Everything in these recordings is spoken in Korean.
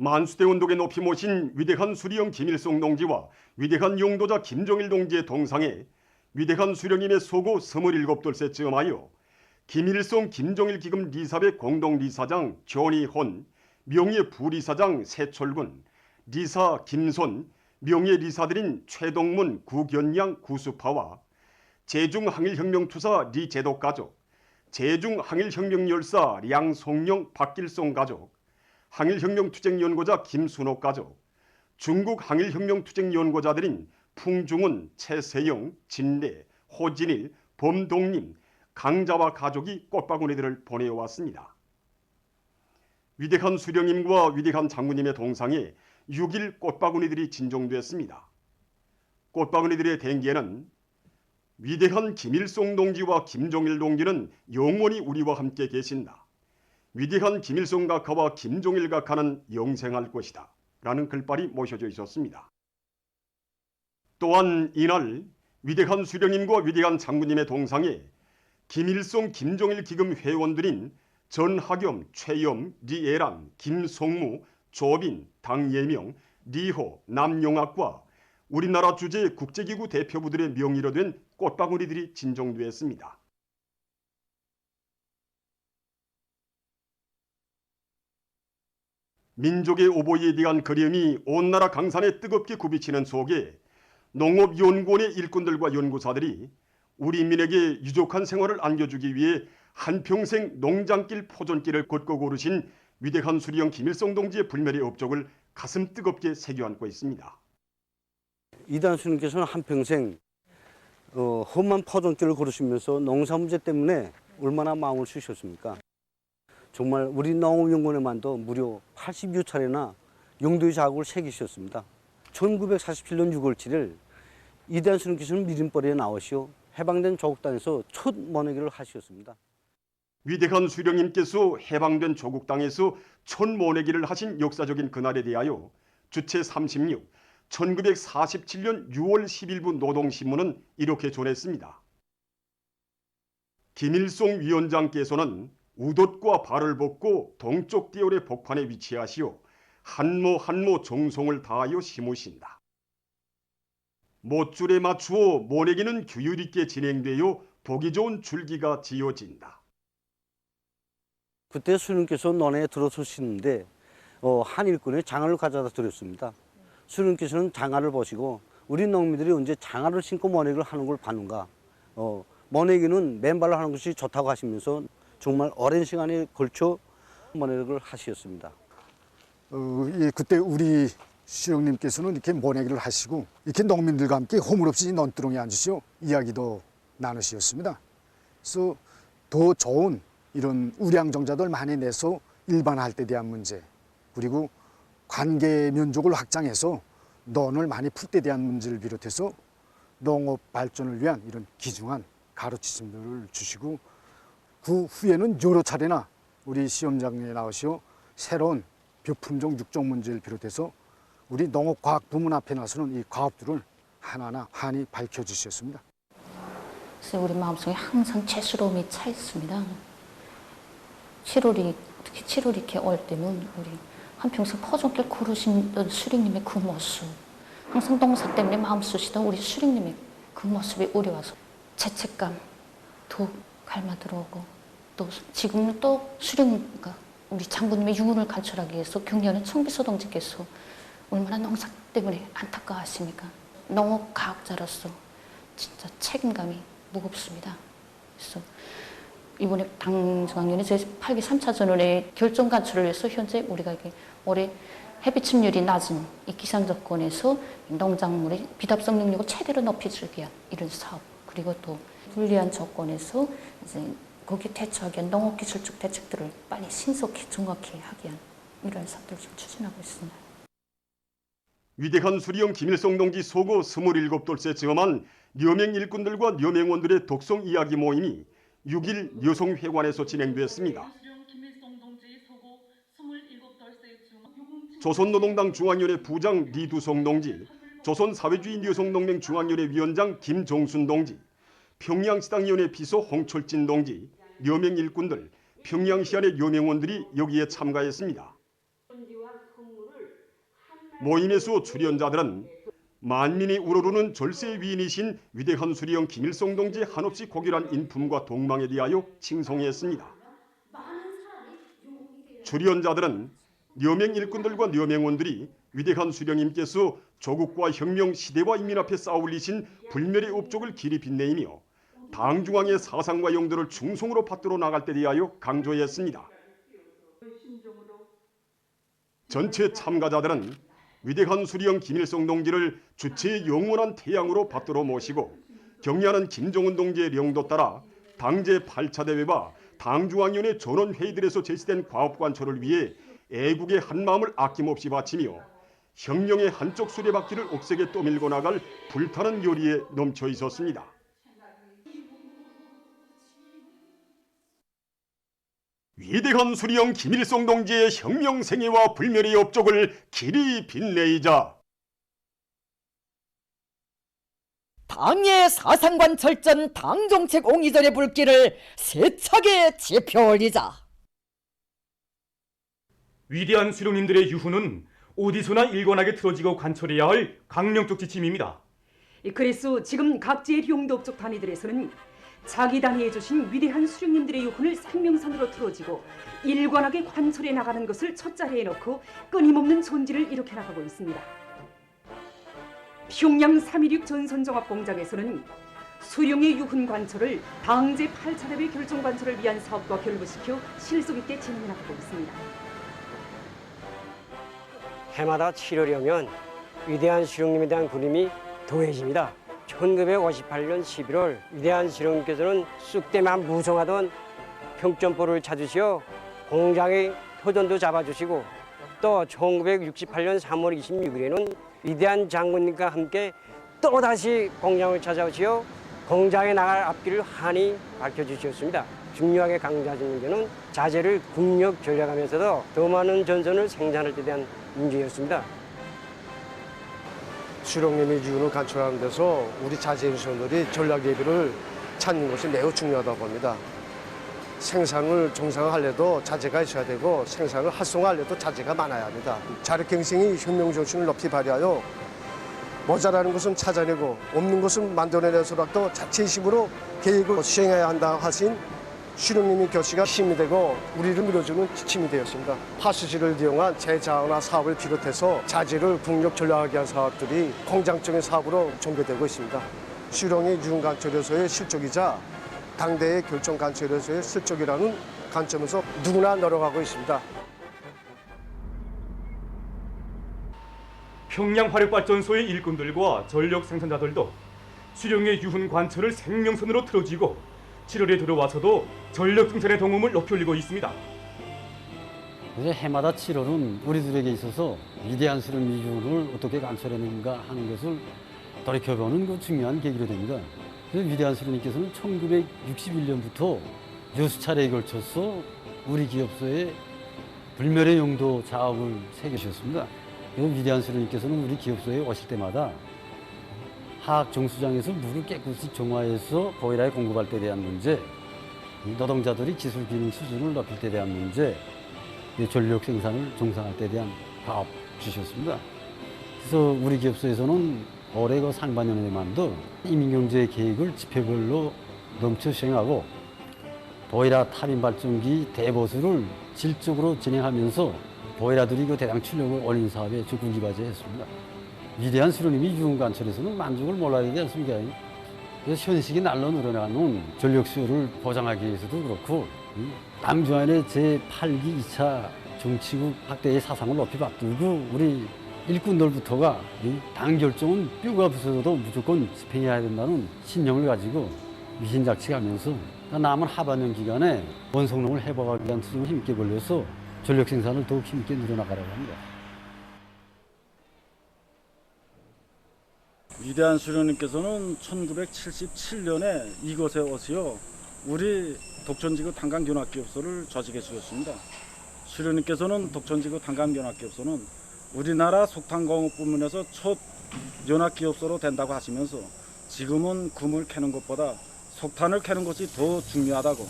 만수대 운동에 높이 모신 위대한 수령 김일성 동지와 위대한 용도자 김정일 동지의 동상에 위대한 수령님의 소고 27돌째 즈음하여 김일성 김정일 기금 리사회 공동리사장 조니혼, 명예 부리사장 세철군, 리사 김손, 명예 리사들인 최동문 구견양 구수파와 제중항일혁명투사 리제독 가족, 제중항일혁명열사 량송영 박길송 가족, 항일혁명투쟁연구자 김순옥 가족, 중국 항일혁명투쟁연구자들인 풍중훈, 최세영, 진례, 호진일, 범동님, 강자와 가족이 꽃바구니들을 보내왔습니다. 위대한 수령님과 위대한 장군님의 동상에 6일 꽃바구니들이 진정됐습니다. 꽃바구니들의 댕기에는 위대한 김일성 동지와 김정일 동지는 영원히 우리와 함께 계신다. 위대한 김일성 각하와 김정일 각하는 영생할 것이다. 라는 글발이 모셔져 있었습니다. 또한 이날 위대한 수령님과 위대한 장군님의 동상에 김일성 김정일 기금 회원들인 전하겸, 최염, 리애란, 김송무, 조빈, 당예명, 리호, 남용학과 우리나라 주재 국제기구 대표부들의 명의로 된 꽃바구니들이 진정되었습니다. 민족의 오보에 대한 그리움이 온 나라 강산에 뜨겁게 굽이치는 속에 농업연구원의 일꾼들과 연구사들이 우리 민에게 유족한 생활을 안겨주기 위해 한평생 농장길 포존길을 걷고 고르신 위대한 수령 김일성 동지의 불멸의 업적을 가슴 뜨겁게 새겨안고 있습니다. 이단수님께서는 한평생 험한 포존길을 걸으시면서 농사 문제 때문에 얼마나 마음을 쓰셨습니까? 정말 우리 농업연구원에만도 무려 80여 차례나 용도의 자국을 새기셨습니다. 1947년 6월 7일 이단수님께서는 미림벌에 나오시어 해방된 조국 땅에서 첫 모내기를 하셨습니다. 위대한 수령님께서 해방된 조국 땅에서 첫 모내기를 하신 역사적인 그날에 대하여 주체 36, 1947년 6월 10일부 노동신문은 이렇게 전했습니다. 김일성 위원장께서는 우돛과 발을 벗고 동쪽 띠올의 복판에 위치하시어 한모 정성을 다하여 심으신다. 못줄에 맞추어 모내기는 규율 있게 진행되어 보기 좋은 줄기가 지어진다. 그때 수령께서 논에 들어서시는데 한 일꾼의 장화를 가져다 드렸습니다. 수령께서는 장화를 보시고 우리 농민들이 언제 장화를 신고 모내기를 하는 걸 봤는가. 모내기는 맨발로 하는 것이 좋다고 하시면서 정말 오랜 시간에 걸쳐 모내기를 하셨습니다. 그때 우리 수령님께서는 이렇게 모내기를 하시고 이렇게 농민들과 함께 허물없이 논두렁에 앉으시어 이야기도 나누셨습니다. 그래서 더 좋은 이런 우량정자들 많이 내서 일반화할 때 대한 문제, 그리고 관계 면적을 확장해서 논을 많이 풀 때 대한 문제를 비롯해서 농업 발전을 위한 이런 귀중한 가르치심들을 주시고, 그 후에는 여러 차례나 우리 시험장에 나오시어 새로운 벼품종 육종 문제를 비롯해서 우리 농업과학 부문 앞에 나서는 이 과업들을 하나하나 환히 밝혀주셨습니다. 그래서 우리 마음속에 항상 죄스러움이 차 있습니다. 7월이, 특히 7월이 이렇게 올 때면 우리 한평생 포종길 걸으신 수령님의 그 모습, 항상 농사 때문에 마음 쓰시던 우리 수령님의 그 모습이 우리 와서 죄책감 더 갈마 들어오고, 또 지금은 또 수령님과 우리 장군님의 유언을 관철하기 위해서 경련의 청비서 동지께서 얼마나 농사 때문에 안타까워하십니까? 농업과학자로서 진짜 책임감이 무겁습니다. 그래서 이번에 당정학년에 제8기 3차 전원의 결정 간출을 위해서 현재 우리가 올해 햇빛 침률이 낮은 이 기상 조건에서 농작물의 비답성 능력을 최대로 높여주기 위한 이런 사업, 그리고 또 불리한 조건에서 이제 거기에 대처하기 위한 농업기술적 대책들을 빨리 신속히 정확히 하기 위한 이런 사업들을 좀 추진하고 있습니다. 위대한 수령 김일성 동지 소고 27돌째 즈음한 려맹 일꾼들과 려맹원들의 독성 이야기 모임이 6일 여성회관에서 진행됐습니다. 조선노동당 중앙위원회 부장 리두성 동지, 조선사회주의 여성동맹 중앙위원회 위원장 김정순 동지, 평양시당위원회 비서 홍철진 동지, 려맹 일꾼들, 평양시안의 려맹원들이 여기에 참가했습니다. 모임에서 출연자들은 만민이 우러르는 절세 위인이신 위대한 수리형 김일성 동지의 한없이 고결한 인품과 동망에 대하여 칭송했습니다. 출연자들은 려명 일꾼들과 려명원들이 위대한 수령님께서 조국과 혁명, 시대와 인민 앞에 쌓아올리신 불멸의 업적을 길이 빛내이며 당중앙의 사상과 영도를 충성으로 받들어 나갈 때 대하여 강조했습니다. 전체 참가자들은 위대한 수령 김일성 동지를 주체의 영원한 태양으로 받들어 모시고 경의하는 김정은 동지의 령도 따라 당제 8차 대회와 당중앙위원회 전원회의들에서 제시된 과업관철을 위해 애국의 한마음을 아낌없이 바치며 혁명의 한쪽 수레바퀴를 옥색에 떠밀고 나갈 불타는 요리에 넘쳐 있었습니다. 위대한 수령 김일성 동지의 혁명 생애와 불멸의 업적을 길이 빛내이자 당의 사상관 철전 당정책 옹이절의 불길을 세차게 지펴 올리자. 위대한 수령님들의 유후는 어디서나 일관하게 틀어지고 관철해야 할 강령적 지침입니다. 그래서 지금 각지의 용도업적 단위들에서는 자기 단위에 주신 위대한 수령님들의 유훈을 생명선으로 틀어지고 일관하게 관철해 나가는 것을 첫 자리에 놓고 끊임없는 존재를 일으켜 나가고 있습니다. 평양 316 전선종합공장에서는 수령의 유훈 관철을 당제 8차 대회 결정 관철을 위한 사업과 결부시켜 실속 있게 진행해 나가고 있습니다. 해마다 7월이면 위대한 수령님에 대한 그림이 더해집니다. 1958년 11월 위대한 수령님께서는 쑥대만 무성하던 평점포를 찾으시어 공장의 토전도 잡아주시고 또 1968년 3월 26일에는 위대한 장군님과 함께 또다시 공장을 찾아오시어 공장에 나갈 앞길을 환히 밝혀주셨습니다. 중요하게 강조하시는 것은 자재를 국력 전략하면서도 더 많은 전선을 생산할 때 대한 문제였습니다. 수령님의 유훈을 관철하는 데서 우리 자재인선들이 전략 예비를 찾는 것이 매우 중요하다고 봅니다. 생산을 정상화하려도 자재가 있어야 되고 생산을 활성화하려도 자재가 많아야 합니다. 자력갱생이 혁명 정신을 높이 발휘하여 모자라는 것은 찾아내고 없는 것은 만들어내서라도 자체의 힘으로 계획을 수행해야 한다 하신 수령님의 교시가 힘이 되고 우리를 밀어주는 지침이 되었습니다. 파수지를 이용한 재자원화 사업을 비롯해서 자재를 국력 전략하게 한 사업들이 공장적인 사업으로 전개되고 있습니다. 수령의 유훈관철에서의 실적이자 당대의 결정관철에서의 실적이라는 관점에서 누구나 늘어가고 있습니다. 평양 화력발전소의 일꾼들과 전력 생산자들도 수령의 유훈 관철을 생명선으로 틀어지고 7월에 들어와서도 전력 생산의 동음을 높이 올리고 있습니다. 그래서 해마다 7월은 우리들에게 있어서 위대한 수령 유훈을 어떻게 관철했는가 하는 것을 돌이켜보는 그 중요한 계기로 됩니다. 그래서 위대한 수령님께서는 1961년부터 여수 차례에 걸쳐서 우리 기업소에 불멸의 용도 사업을 새기셨습니다. 그래서 위대한 수령님께서는 우리 기업소에 오실 때마다 하학 정수장에서 물을 깨끗이 정화해서 보일러에 공급할 때 대한 문제, 노동자들이 기술 기능 수준을 높일 때 대한 문제, 전력 생산을 정상할 때 대한 가업 주셨습니다. 그래서 우리 기업소에서는 올해 그 상반년에만도 이민경제 계획을 지표별로 넘쳐 수행하고 보일러 타빈 발전기 대보수를 질적으로 진행하면서 보일러들이 그 대량 출력을 올린 사업에 적극기바지했습니다. 위대한 수령님이 유흥관철에서는 만족을 몰라야 되지 않습니까? 그래서 현식이 날로 늘어나는 전력 수요를 보장하기 위해서도 그렇고 당중앙의 제8기 2차 정치국 확대의 사상을 높이 받들고 우리 일꾼들부터가 당 결정은 뼈가 부서져도 무조건 집행해야 된다는 신념을 가지고 미신작치하면서 남은 하반년 기간에 원성농을 회복하기 위한 투쟁을 힘있게 벌려서 전력 생산을 더욱 힘있게 늘어나가라고 합니다. 위대한 수령님께서는 1977년에 이곳에 오시어 우리 독천지구 단강연합기업소를 조직해 주셨습니다. 수령님께서는 독천지구 단강연합기업소는 우리나라 석탄공업 부문에서 첫 연합기업소로 된다고 하시면서 지금은 금을 캐는 것보다 석탄을 캐는 것이 더 중요하다고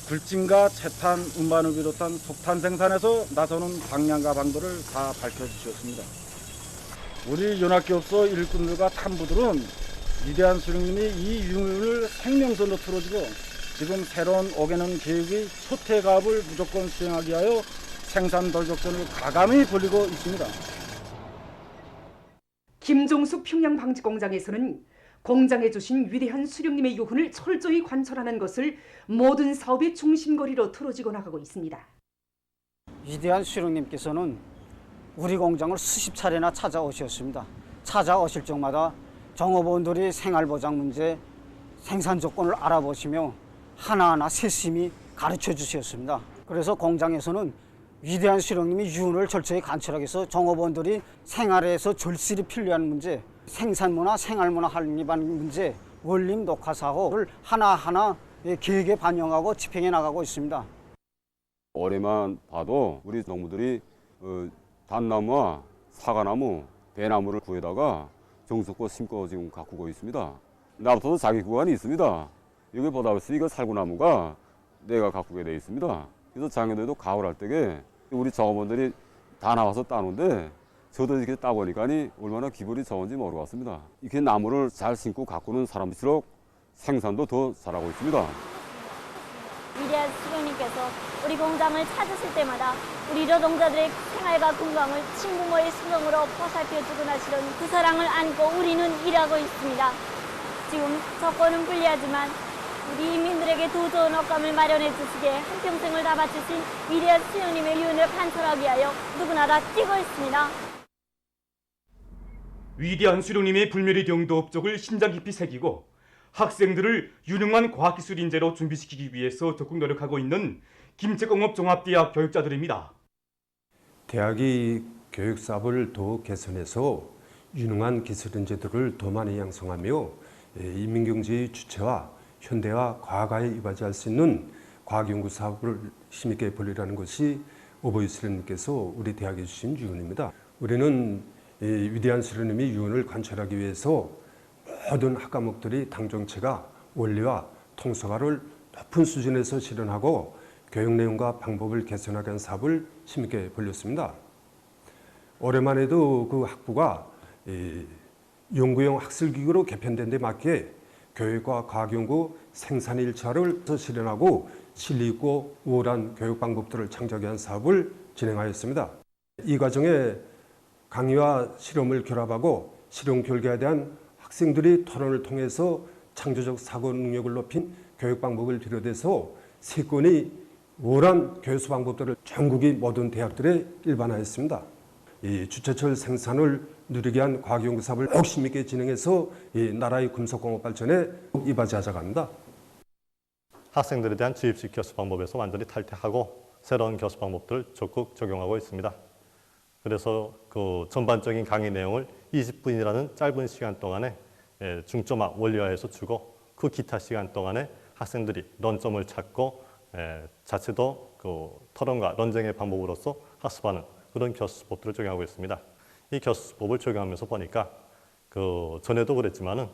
굴진과 채탄, 운반을 비롯한 석탄 생산에서 나서는 방향과 방도를 다 밝혀주셨습니다. 우리 연합기업소 일꾼들과 탐부들은 위대한 수령님이 이 유물을 생명선으로 틀어주고 지금 새로운 오개는 계획의 초태가업을 무조건 수행하기 위하여 생산 돌격전을 가감히 벌이고 있습니다. 김종숙 평양방직공장에서는 공장에 주신 위대한 수령님의 유훈을 철저히 관철하는 것을 모든 사업의 중심거리로 틀어지고 나가고 있습니다. 위대한 수령님께서는 우리 공장을 수십 차례나 찾아오셨습니다. 찾아오실 적마다 종업원들이 생활보장 문제, 생산 조건을 알아보시며 하나하나 세심히 가르쳐 주셨습니다. 그래서 공장에서는 위대한 수령님이 유훈을 철저히 관철하기 위해서 종업원들이 생활에서 절실히 필요한 문제, 생산문화, 생활문화 한립한 문제, 원림 녹화 사고를 하나하나 계획에 반영하고 집행해 나가고 있습니다. 올해만 봐도 우리 농부들이 단나무와 사과나무, 대나무를 구해다가 정수껏 심고 지금 가꾸고 있습니다. 나부터도 자기 구간이 있습니다. 여기 보다 보시 이거 살구나무가 내가 가꾸게 돼 있습니다. 그래서 작년에도 가을 할 때에 우리 종업원들이 다 나와서 따는데 저도 이렇게 따보니까 얼마나 기분이 좋은지 모르겠습니다. 이렇게 나무를 잘 심고 가꾸는 사람일수록 생산도 더 잘하고 있습니다. 위대한 수령님께서 우리 공장을 찾으실 때마다 우리 노동자들의 생활과 건강을 친부모의 심정으로 보살펴주고 나시던 그 사랑을 안고 우리는 일하고 있습니다. 지금 조건은 불리하지만 우리 인민들에게 더 좋은 옷감을 마련해 주시기에 한평생을 다 바치신 위대한 수령님의 유언을 관철하기 위하여 누구나 다 뛰고 있습니다. 위대한 수령님의 불멸의 경도 업적을 심장 깊이 새기고 학생들을 유능한 과학기술 인재로 준비시키기 위해서 적극 노력하고 있는 김책공업종합대학 교육자들입니다. 대학이 교육사업을 더 개선해서 유능한 기술 인재들을 더 많이 양성하며 인민경제의 주체와 현대화 과학화에 이바지할 수 있는 과학연구 사업을 힘있게 벌이라는 것이 오보이 수령님께서 우리 대학에 주신 유언입니다. 우리는 위대한 수령님이 유언을 관철하기 위해서 모든 학과목들이 당정체가 원리와 통솔화를 높은 수준에서 실현하고 교육 내용과 방법을 개선하기 위한 사업을 힘있게 벌였습니다. 올해만 해도 그 학부가 연구용 학술기구로 개편된 데 맞게 교육과 과학연구 생산 일차를 실현하고 실리 있고 우월한 교육 방법들을 창작하기 위한 사업을 진행하였습니다. 이 과정에 강의와 실험을 결합하고 실용 결과에 대한 학생들이 토론을 통해서 창조적 사고 능력을 높인 교육 방법을 비롯해서 세 건의 우월한 교수 방법들을 전국의 모든 대학들에 일반화했습니다. 이 주체철 생산을 누리게 한 과학연구 사업을 욕심 있게 진행해서 이 나라의 금속공업 발전에 이바지하자 합니다. 학생들에 대한 주입식 교수 방법에서 완전히 탈퇴하고 새로운 교수 방법들을 적극 적용하고 있습니다. 그래서 그 전반적인 강의 내용을 20분이라는 짧은 시간 동안에 중점화 원리화해서 주고 그 기타 시간 동안에 학생들이 론점을 찾고 자체도 그 토론과 논쟁의 방법으로서 학습하는 그런 교수법들을 적용하고 있습니다. 이 교수법을 적용하면서 보니까 그 전에도 그랬지만은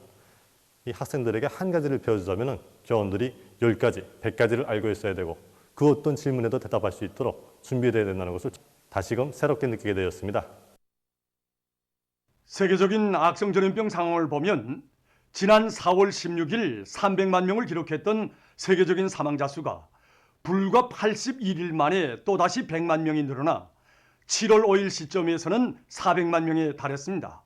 이 학생들에게 한 가지를 배워주자면은 교원들이 10가지, 100가지를 알고 있어야 되고 그 어떤 질문에도 대답할 수 있도록 준비되어야 된다는 것을 다시금 새롭게 느끼게 되었습니다. 세계적인 악성 전염병 상황을 보면 지난 4월 16일 300만 명을 기록했던 세계적인 사망자 수가 불과 81일 만에 또다시 100만 명이 늘어나 7월 5일 시점에서는 400만 명에 달했습니다.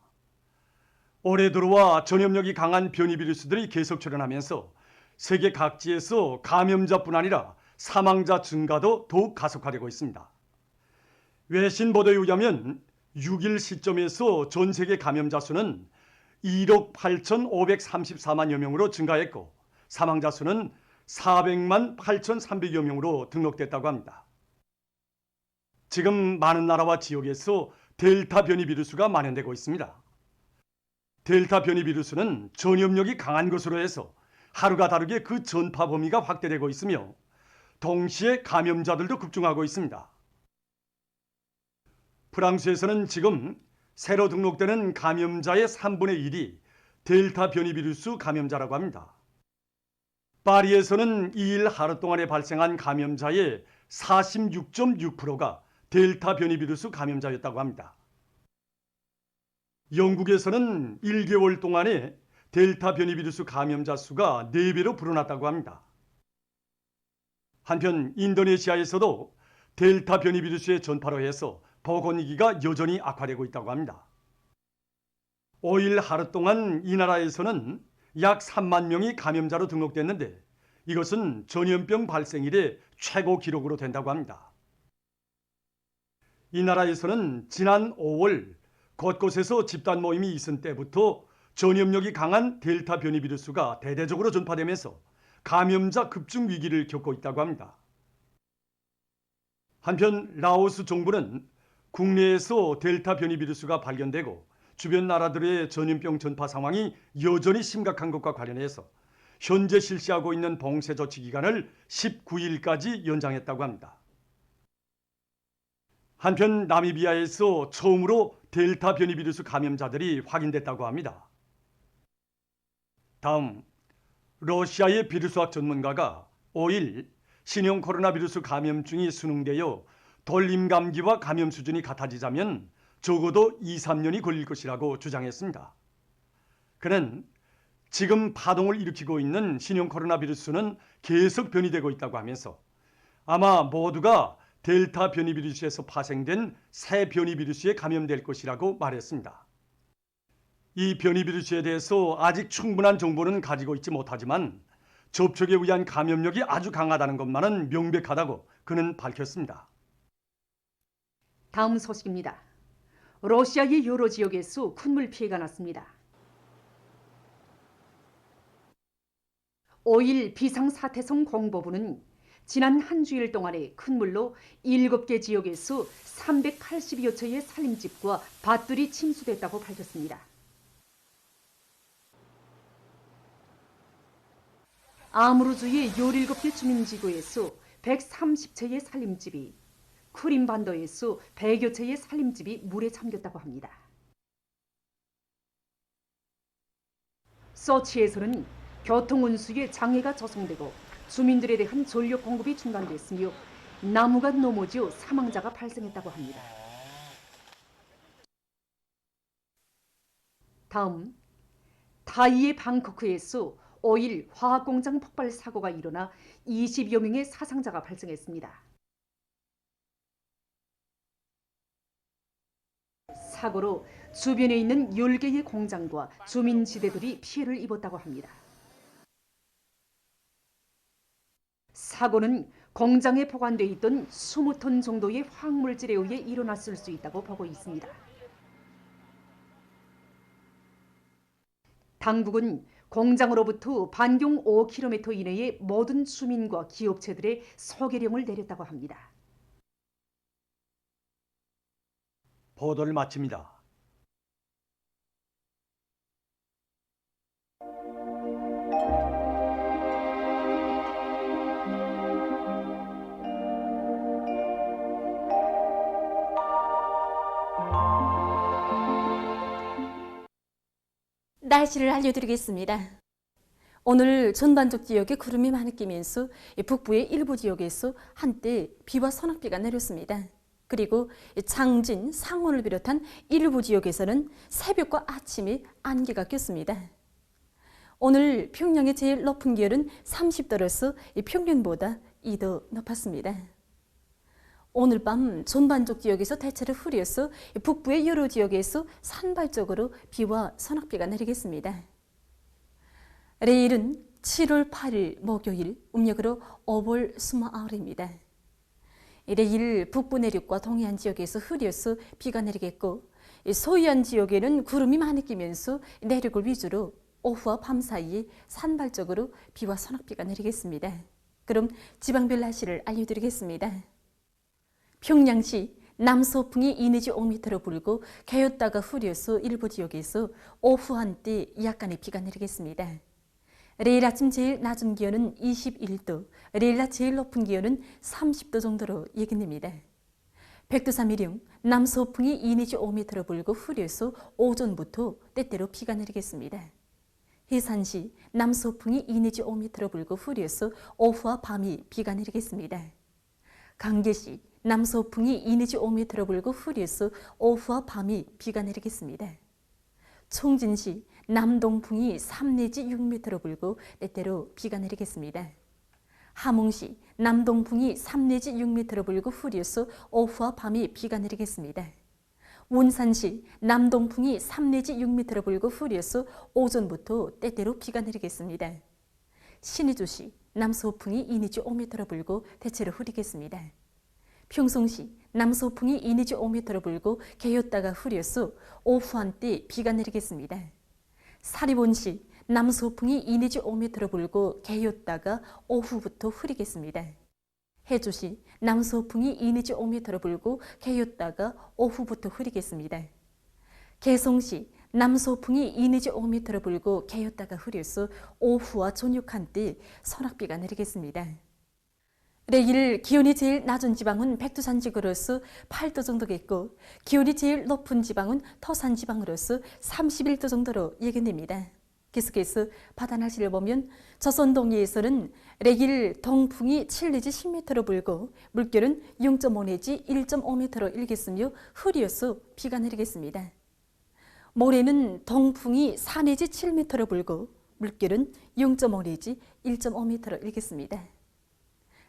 올해 들어와 전염력이 강한 변이 비루스들이 계속 출현하면서 세계 각지에서 감염자뿐 아니라 사망자 증가도 더욱 가속화되고 있습니다. 외신 보도에 의하면 6일 시점에서 전 세계 감염자 수는 1억 8,534만여 명으로 증가했고 사망자 수는 400만 8,300여 명으로 등록됐다고 합니다. 지금 많은 나라와 지역에서 델타 변이 비루스가 만연되고 있습니다. 델타 변이 비루스는 전염력이 강한 것으로 해서 하루가 다르게 그 전파 범위가 확대되고 있으며 동시에 감염자들도 급증하고 있습니다. 프랑스에서는 지금 새로 등록되는 감염자의 3분의 1이 델타 변이 비루스 감염자라고 합니다. 파리에서는 2일 하루 동안에 발생한 감염자의 46.6%가 델타 변이 비루스 감염자였다고 합니다. 영국에서는 1개월 동안에 델타 변이 비루스 감염자 수가 4배로 불어났다고 합니다. 한편 인도네시아에서도 델타 변이 비루스의 전파로 해서 보건위기가 여전히 악화되고 있다고 합니다. 5일 하루 동안 이 나라에서는 약 3만 명이 감염자로 등록됐는데 이것은 전염병 발생 이래 최고 기록으로 된다고 합니다. 이 나라에서는 지난 5월 곳곳에서 집단 모임이 있은 때부터 전염력이 강한 델타 변이 비루스가 대대적으로 전파되면서 감염자 급증 위기를 겪고 있다고 합니다. 한편 라오스 정부는 국내에서 델타 변이 비루스가 발견되고 주변 나라들의 전염병 전파 상황이 여전히 심각한 것과 관련해서 현재 실시하고 있는 봉쇄 조치 기간을 19일까지 연장했다고 합니다. 한편 나미비아에서 처음으로 델타 변이 비루스 감염자들이 확인됐다고 합니다. 다음, 러시아의 비루스학 전문가가 5일 신형 코로나 비루스 감염증이 순응되어 돌림감기와 감염 수준이 같아지자면 적어도 2~3년이 걸릴 것이라고 주장했습니다. 그는 지금 파동을 일으키고 있는 신형 코로나 비루스는 계속 변이되고 있다고 하면서 아마 모두가 델타 변이 비루스에서 파생된 새 변이 비루스에 감염될 것이라고 말했습니다. 이 변이 비루스에 대해서 아직 충분한 정보는 가지고 있지 못하지만 접촉에 의한 감염력이 아주 강하다는 것만은 명백하다고 그는 밝혔습니다. 다음 소식입니다. 러시아의 여러 지역에서 큰 피해가 났습니다. 5일 비상사태성 공보부는 지난 한 주일 동안에 큰 물로 7개 지역에서 380여 채의 살림집과 밭들이 침수됐다고 밝혔습니다. 아무르주의 17개 주민지구에서 130채의 살림집이, 크림반도에서 100여 채의 살림집이 물에 잠겼다고 합니다. 서치에서는 교통운수에 장애가 조성되고 주민들에 대한 전력 공급이 중단됐으며 나무가 넘어져 사망자가 발생했다고 합니다. 다음, 타이의 방코크에서 5일 화학공장 폭발 사고가 일어나 20여 명의 사상자가 발생했습니다. 사고로 주변에 있는 10개의 공장과 주민지대들이 피해를 입었다고 합니다. 사고는 공장에 보관돼 있던 20톤 정도의 화학물질에 의해 일어났을 수 있다고 보고 있습니다. 당국은 공장으로부터 반경 5km 이내의 모든 주민과 기업체들의 소개령을 내렸다고 합니다. 보도를 마칩니다. 날씨를 알려드리겠습니다. 오늘 전반적 지역에 구름이 많이 끼면서 북부의 일부 지역에서 한때 비와 소낙비가 내렸습니다. 그리고 창진, 상원을 비롯한 일부 지역에서는 새벽과 아침에 안개가 꼈습니다. 오늘 평양의 제일 높은 기온은 30도로서 평년보다 2도 높았습니다. 오늘 밤 전반적 지역에서 대체로 흐려서 북부의 여러 지역에서 산발적으로 비와 소낙비가 내리겠습니다. 내일은 7월 8일 목요일 음력으로 5월 29일입니다. 내일 북부 내륙과 동해안 지역에서 흐려서 비가 내리겠고 서해안 지역에는 구름이 많이 끼면서 내륙을 위주로 오후와 밤 사이에 산발적으로 비와 소낙비가 내리겠습니다. 그럼 지방별 날씨를 알려드리겠습니다. 평양시 남서풍이 2 내지 5m로 불고 개었다가 흐려서 일부 지역에서 오후 한때 약간의 비가 내리겠습니다. 내일 아침 제일 낮은 기온은 21도, 내일 낮 제일 높은 기온은 30도 정도로 예견됩니다. 백두산미령 남서풍이 2 내지 5m로 불고 흐려서 오전부터 때때로 비가 내리겠습니다. 해산시 남서풍이 2 내지 5m로 불고 흐려서 오후와 밤이 비가 내리겠습니다. 강계시 남서풍이 2 내지 5m로 불고 흐려서 오후와 밤이 비가 내리겠습니다. 총진시 남동풍이 3 내지 6m로 불고 때때로 비가 내리겠습니다. 함흥시 남동풍이 3 내지 6m로 불고 후리어서 오후와 밤에 비가 내리겠습니다. 원산시 남동풍이 3 내지 6m로 불고 후리어서 오전부터 때때로 비가 내리겠습니다. 신의주시 남서풍이 2 내지 5m로 불고 대체로 흐리겠습니다. 평송시 남서풍이 2 내지 5m로 불고 개였다가 흐려서 오후 한때 비가 내리겠습니다. 사리본시 남서풍이 2 내지 5m로 불고 개였다가 오후부터 흐리겠습니다. 해주시 남서풍이 2 내지 5m로 불고 개였다가 오후부터 흐리겠습니다. 개성시 남서풍이 2 내지 5m로 불고 개였다가 흐려서 오후와 저녁 한때 선악비가 내리겠습니다. 내일 기온이 제일 낮은 지방은 백두산지구로서 8도 정도겠고 기온이 제일 높은 지방은 터산지방으로서 31도 정도로 예견됩니다. 계속해서 바다 날씨를 보면 조선 동해에서는 내일 동풍이 7 내지 10m로 불고 물결은 0.5 내지 1.5m로 일겠으며 흐려서 비가 내리겠습니다. 모레는 동풍이 4 내지 7m로 불고 물결은 0.5 내지 1.5m로 일겠습니다.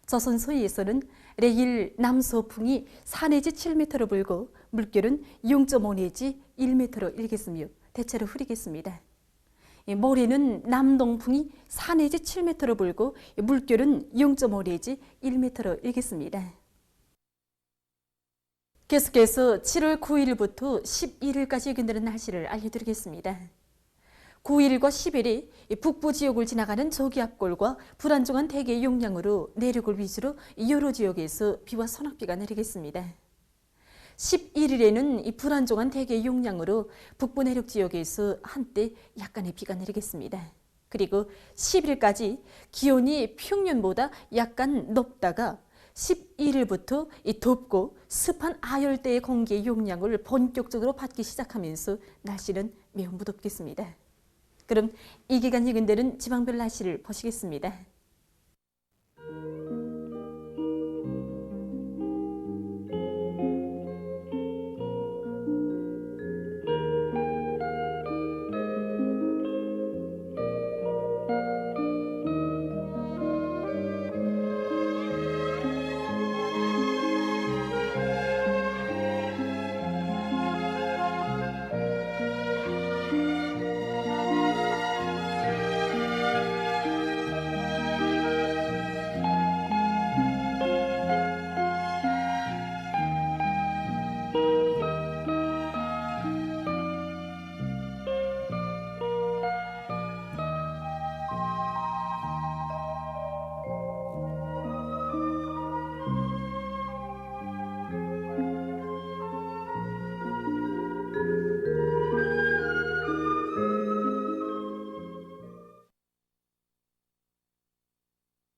조선 서해에서는 내일 남서풍이 4 내지 7m로 불고 물결은 0.5 내지 1m로 일겠으며 대체로 흐리겠습니다. 모레는 남동풍이 4 내지 7m로 불고 물결은 0.5 내지 1m로 일겠습니다. 계속해서 7월 9일부터 11일까지 예견되는 날씨를 알려드리겠습니다. 9일과 10일이 북부 지역을 지나가는 저기압골과 불안정한 대기의 영향으로 내륙을 위주로 여러 지역에서 비와 소낙비가 내리겠습니다. 11일에는 이 불안정한 대기의 영향으로 북부 내륙 지역에서 한때 약간의 비가 내리겠습니다. 그리고 10일까지 기온이 평년보다 약간 높다가 11일부터 이 덥고 습한 아열대의 공기의 영향을 본격적으로 받기 시작하면서 날씨는 매우 무덥겠습니다. 그럼 이 기간 예견되는 지방별 날씨를 보시겠습니다.